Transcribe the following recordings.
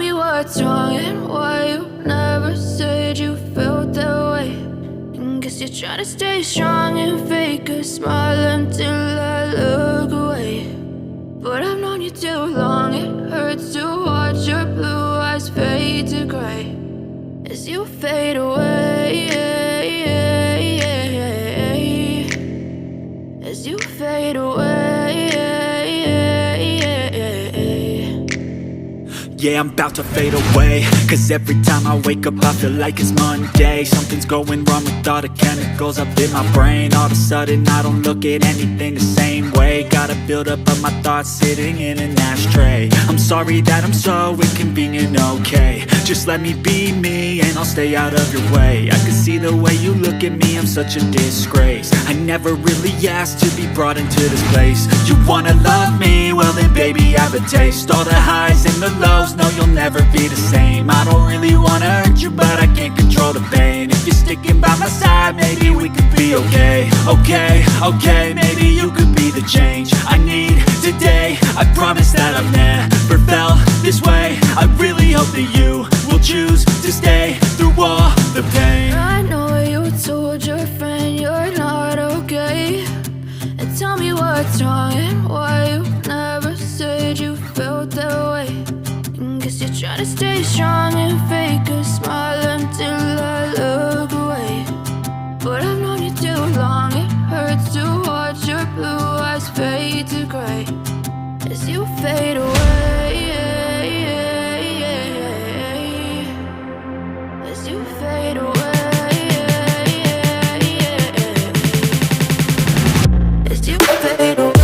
me what's wrong and why you never said you felt that way. And guess you're trying to stay strong and fake a smile until I look away. But I've known you too long, it hurts to watch your blue eyes fade to gray as you fade away, as you fade away. Yeah, I'm about to fade away, cause every time I wake up I feel like it's Monday. Something's going wrong with all the chemicals up in my brain. All of a sudden I don't look at anything the same way. Gotta build up of my thoughts sitting in an ashtray. I'm sorry that I'm so inconvenient, okay. Just let me be me and I'll stay out of your way. I can see the way you look at me, I'm such a disgrace. I never really asked to be brought into this place. You wanna love me? Well then baby I have a taste. All the highs and the lows, no you'll never be the same. I don't really wanna hurt you but I can't control the pain. If you're sticking by my side maybe we could be okay. Okay, maybe you could be the change I need today. I promise that I've never felt this way. I really hope that you will choose to stay through all the pain. I know you told your friend you're not okay, and tell me what's wrong and why you never said you felt that way. And guess you're trying to stay strong and fake a smile until I look away. But I've known you too long, it hurts to watch your blue eyes fade to gray as you fade away, as you fade away, as you fade away.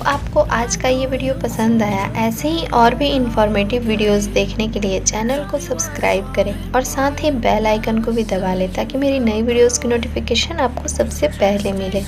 आपको आज का ये video पसंद आया। ऐसे ही और भी informative videos देखने के लिए चैनल को सब्सक्राइब करें और साथ ही बेल आइकन को भी दबा लें ताकि मेरी नई वीडियोस की नोटिफिकेशन आपको सबसे पहले मिले।